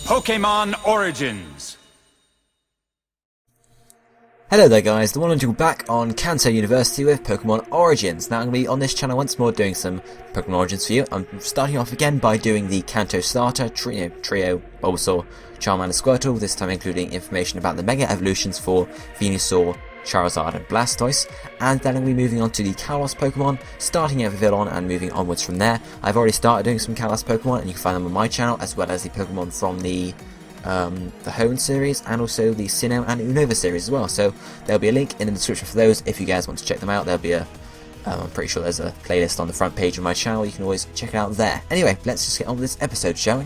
Pokemon Origins. Hello there guys, the one and two back on Kanto University with Pokemon Origins. Now I'm going to be on this channel once more doing some Pokemon Origins for you. I'm starting off again by doing the Kanto Starter, Trio, Bulbasaur, Charmander, Squirtle, this time including information about the Mega Evolutions for Venusaur, Charizard and Blastoise, and then I'm going to be moving on to the Kalos Pokemon, starting out with Villon and moving onwards from there. I've already started doing some Kalos Pokemon and you can find them on my channel, as well as the Pokemon from the Hone series and also the Sinnoh and Unova series as well, so there'll be a link in the description for those if you guys want to check them out. There'll be I'm pretty sure there's a playlist on the front page of my channel, you can always check it out there. Anyway, let's just get on with this episode, shall we?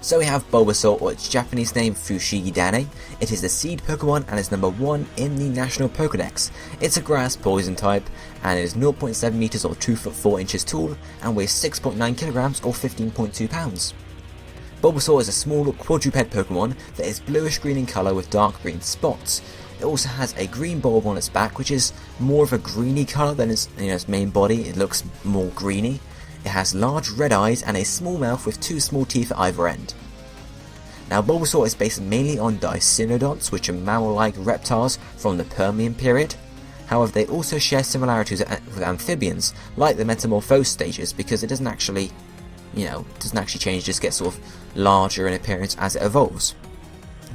So we have Bulbasaur, or its Japanese name Fushigi Dane. It is the seed Pokemon and is number 1 in the National Pokedex. It's a grass poison type and is 0.7 meters or 2 foot 4 inches tall and weighs 6.9 kilograms or 15.2 pounds. Bulbasaur is a small quadruped Pokemon that is bluish green in colour with dark green spots. It also has a green bulb on its back, which is more of a greeny colour than its main body. It looks more greeny. It has large red eyes and a small mouth with 2 small teeth at either end. Now Bulbasaur is based mainly on Dicynodonts, which are mammal-like reptiles from the Permian period. However, they also share similarities with amphibians, like the metamorphose stages, because it doesn't actually change, just gets sort of larger in appearance as it evolves.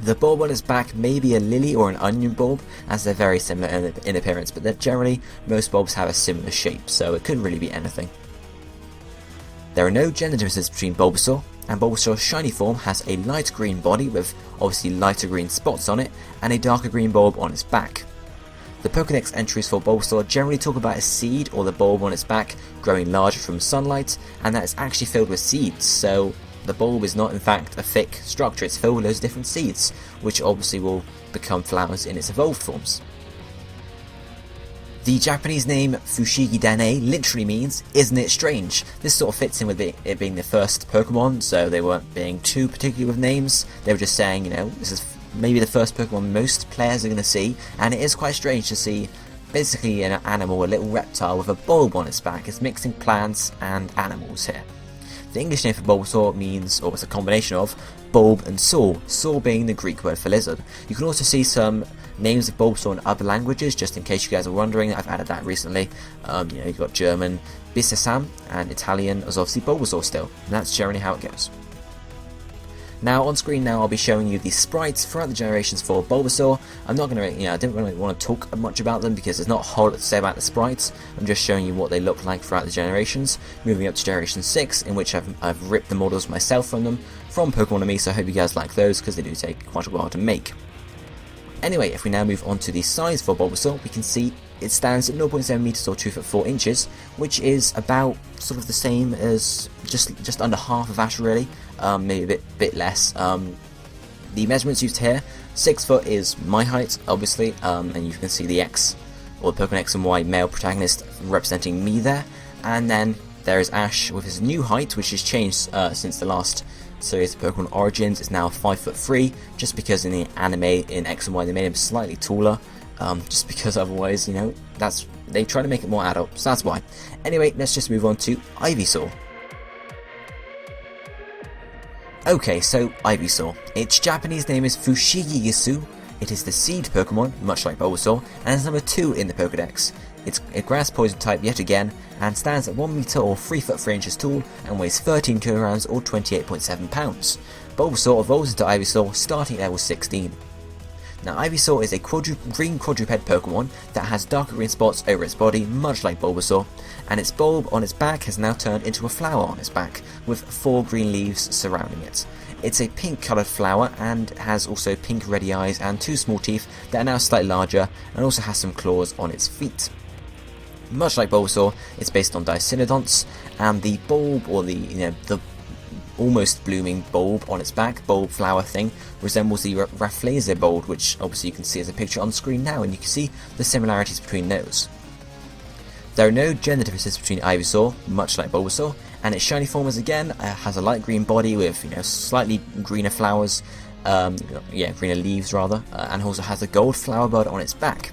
The bulb on its back may be a lily or an onion bulb, as they're very similar in appearance, but generally most bulbs have a similar shape, so it could really be anything. There are no gender differences between Bulbasaur, and Bulbasaur's shiny form has a light green body with obviously lighter green spots on it, and a darker green bulb on its back. The Pokedex entries for Bulbasaur generally talk about a seed or the bulb on its back growing larger from sunlight, and that it's actually filled with seeds, so the bulb is not in fact a thick structure, it's filled with those different seeds, which obviously will become flowers in its evolved forms. The Japanese name Fushigi Dane literally means, isn't it strange? This sort of fits in with it being the first Pokemon, so they weren't being too particular with names, they were just saying, this is maybe the first Pokemon most players are going to see, and it is quite strange to see basically an animal, a little reptile with a bulb on its back. It's mixing plants and animals here. The English name for Bulbasaur means, or it's a combination of, bulb and saur, saur being the Greek word for lizard. You can also see some names of Bulbasaur in other languages, just in case you guys are wondering. I've added that recently. You've got German Bisasam, and Italian is obviously Bulbasaur still, and that's generally how it goes. Now on screen I'll be showing you the sprites throughout the generations for Bulbasaur. I'm not going to, I didn't really want to talk much about them because there's not a whole lot to say about the sprites. I'm just showing you what they look like throughout the generations. Moving up to Generation 6, in which I've ripped the models myself from Pokemon.me, so I hope you guys like those because they do take quite a while to make. Anyway, if we now move on to the size for Bulbasaur, we can see it stands at 0.7 meters or 2 foot 4 inches, which is about sort of the same as just under half of Ash really, maybe a bit less. The measurements used here, 6 foot is my height obviously, and you can see the X, or the Pokemon X and Y male protagonist representing me there, and then there is Ash with his new height, which has changed since the last series of Pokemon Origins. It's now 5'3", just because in the anime in X and Y they made him slightly taller, just because otherwise, they try to make it more adult, so that's why. Anyway, let's just move on to Ivysaur. Okay, so Ivysaur. Its Japanese name is Fushigi. It is the seed Pokemon, much like Bulbasaur, and is number 2 in the Pokedex. It's a grass poison type yet again, and stands at 1 meter or 3 foot 3 inches tall, and weighs 13 kilograms or 28.7 pounds. Bulbasaur evolves into Ivysaur starting at level 16. Now Ivysaur is a green quadruped Pokemon that has darker green spots over its body, much like Bulbasaur, and its bulb on its back has now turned into a flower on its back, with 4 green leaves surrounding it. It's a pink coloured flower and has also pink reddy eyes and 2 small teeth that are now slightly larger, and also has some claws on its feet. Much like Bulbasaur, it's based on Dicynodonts, and the bulb, or the almost blooming bulb on its back, bulb flower thing, resembles the Rafflesia bulb, which obviously you can see as a picture on screen now, and you can see the similarities between those. There are no gender differences between Ivysaur, much like Bulbasaur, and its shiny form has a light green body with slightly greener flowers, greener leaves rather, and also has a gold flower bud on its back.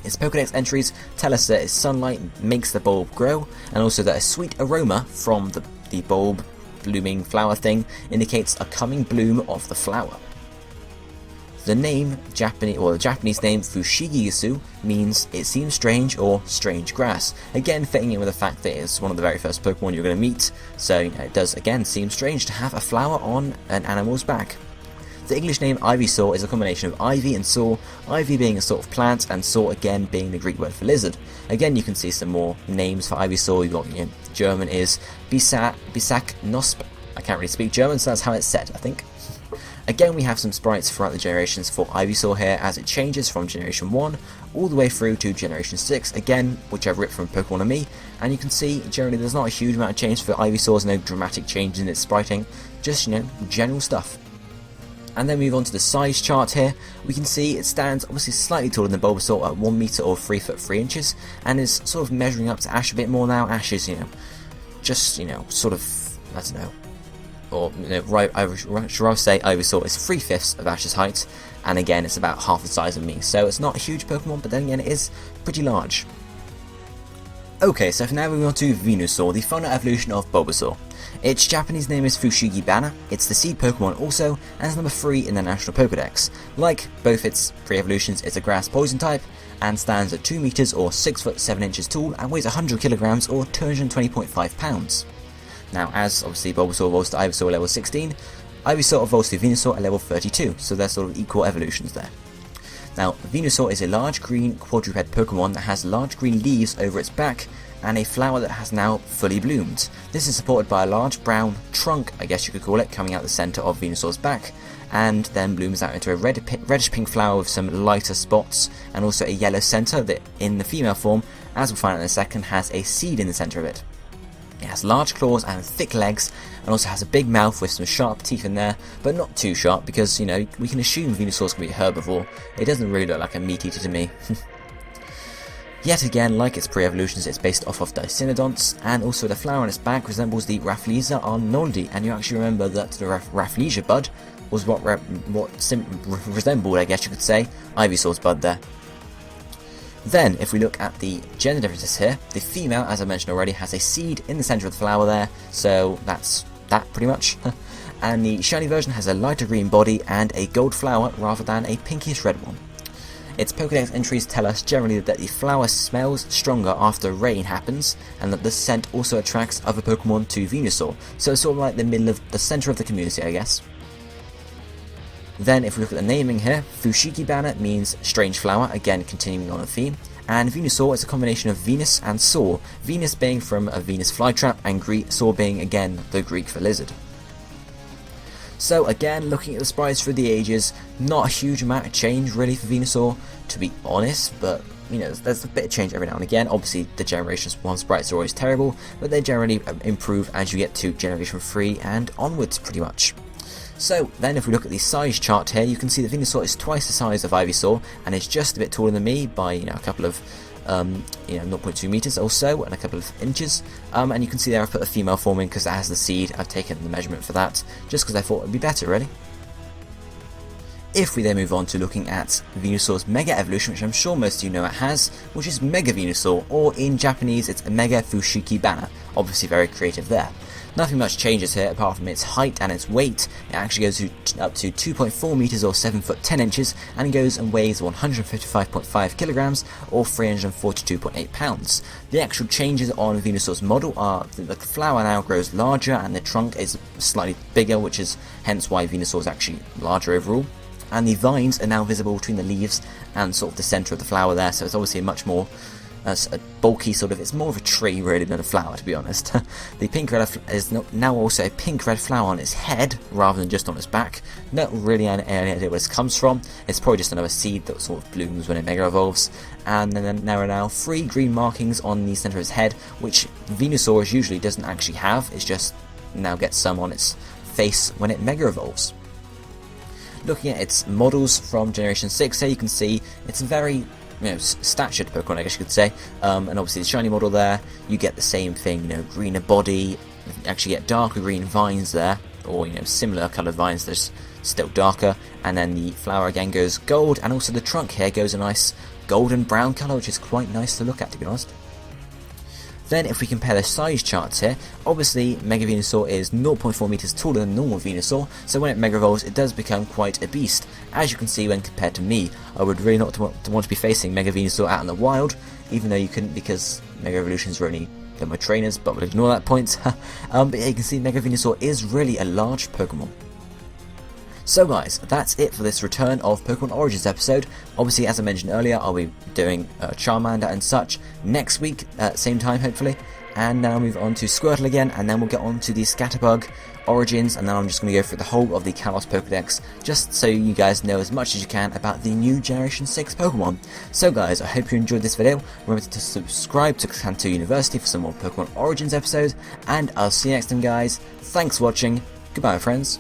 Its Pokedex entries tell us that its sunlight makes the bulb grow, and also that a sweet aroma from the bulb blooming flower thing indicates a coming bloom of the flower. The name, the Japanese name Fushigiyasu means it seems strange or strange grass, again fitting in with the fact that it's one of the very first Pokemon you're going to meet, so it does again seem strange to have a flower on an animal's back. The English name Ivysaur is a combination of ivy and saur, ivy being a sort of plant and saur again being the Greek word for lizard. Again you can see some more names for Ivysaur. You've got, German is Bisak Nosp. I can't really speak German, so that's how it's said, I think. Again, we have some sprites throughout the generations for Ivysaur here as it changes from Generation 1 all the way through to Generation 6, again, which I've ripped from Pokemon and Me, and you can see generally there's not a huge amount of change for Ivysaur, no dramatic change in its spriting, just, general stuff. And then move on to the size chart here. We can see it stands obviously slightly taller than Bulbasaur at 1 meter or 3 foot 3 inches, and is sort of measuring up to Ash a bit more now. Ash is, just, sort of, I don't know, or right, should I say Ivysaur is 3/5 of Ash's height, and again it's about half the size of me, so it's not a huge Pokemon, but then again it is pretty large. Okay, so for now we move on to Venusaur, the final evolution of Bulbasaur. Its Japanese name is Fushigi-Bana, it's the seed Pokemon also, and is number 3 in the National Pokedex. Like both its pre-evolutions, it's a grass poison type, and stands at 2 meters or 6 foot 7 inches tall, and weighs 100 kilograms or 220.5 pounds. Now, as obviously Bulbasaur evolves to Ivysaur at level 16, Ivysaur evolves to Venusaur at level 32, so they're sort of equal evolutions there. Now, Venusaur is a large green quadruped Pokemon that has large green leaves over its back, and a flower that has now fully bloomed. This is supported by a large brown trunk, I guess you could call it, coming out the centre of Venusaur's back, and then blooms out into a reddish pink flower with some lighter spots, and also a yellow centre that, in the female form, as we'll find out in a second, has a seed in the centre of it. It has large claws and thick legs, and also has a big mouth with some sharp teeth in there, but not too sharp because, we can assume Venusaur's going to be a herbivore. It doesn't really look like a meat eater to me. Yet again, like its pre-evolutions, it's based off of Dicynodonts, and also the flower on its back resembles the Rafflesia arnoldi, and you actually remember that the Rafflesia bud was what resembled, I guess you could say, Ivysaur's bud there. Then, if we look at the gender differences here, the female, as I mentioned already, has a seed in the centre of the flower there, so that's that pretty much. And the shiny version has a lighter green body and a gold flower rather than a pinkish red one. Its Pokédex entries tell us generally that the flower smells stronger after rain happens, and that the scent also attracts other Pokemon to Venusaur, so it's sort of like the centre of the community, I guess. Then if we look at the naming here, Fushigi-Bana means strange flower, again continuing on a theme, and Venusaur is a combination of Venus and Saur, Venus being from a Venus flytrap and Saur being again the Greek for lizard. So again, looking at the sprites through the ages, not a huge amount of change really for Venusaur, to be honest, but there's a bit of change every now and again. Obviously the Generation 1 sprites are always terrible, but they generally improve as you get to Generation 3 and onwards pretty much. So then if we look at the size chart here, you can see that Venusaur is twice the size of Ivysaur and is just a bit taller than me by a couple of 0.2 meters or so and a couple of inches, and you can see there I've put a female form in because it has the seed. I've taken the measurement for that just because I thought it would be better really. If we then move on to looking at Venusaur's Mega Evolution, which I'm sure most of you know it has, which is Mega Venusaur, or in Japanese it's Mega Fushigi-Bana, obviously very creative there. Nothing much changes here apart from its height and its weight. It actually goes up to 2.4 meters or 7 foot 10 inches, and it goes and weighs 155.5 kilograms or 342.8 pounds. The actual changes on Venusaur's model are that the flower now grows larger and the trunk is slightly bigger, which is hence why Venusaur is actually larger overall. And the vines are now visible between the leaves and sort of the centre of the flower there, so it's obviously a much more a bulky sort of, it's more of a tree really than a flower, to be honest. The pink red is now also a pink red flower on its head rather than just on its back. Not really any idea where this comes from. It's probably just another seed that sort of blooms when it mega evolves. And then there are now 3 green markings on the centre of its head, which Venusaur usually doesn't actually have. It's just now gets some on its face when it mega evolves. Looking at its models from Generation 6 here, you can see it's a very statured Pokemon, I guess you could say, and obviously the shiny model there, you get the same thing, greener body, you actually get darker green vines there, or similar coloured vines, there's still darker, and then the flower again goes gold, and also the trunk here goes a nice golden brown colour, which is quite nice to look at, to be honest. Then if we compare the size charts here, obviously Mega Venusaur is 0.4 meters taller than normal Venusaur, so when it Mega Evolves it does become quite a beast. As you can see when compared to me, I would really not want to be facing Mega Venusaur out in the wild, even though you couldn't because Mega Evolutions were only my trainers, but we'll ignore that point. But yeah, you can see Mega Venusaur is really a large Pokemon. So guys, that's it for this return of Pokemon Origins episode. Obviously, as I mentioned earlier, I'll be doing Charmander and such next week at same time, hopefully. And then I'll move on to Squirtle again, and then we'll get on to the Scatterbug Origins, and then I'm just going to go through the whole of the Kalos Pokedex, just so you guys know as much as you can about the new Generation 6 Pokemon. So guys, I hope you enjoyed this video. Remember to subscribe to Kanto University for some more Pokemon Origins episodes, and I'll see you next time guys. Thanks for watching. Goodbye, friends.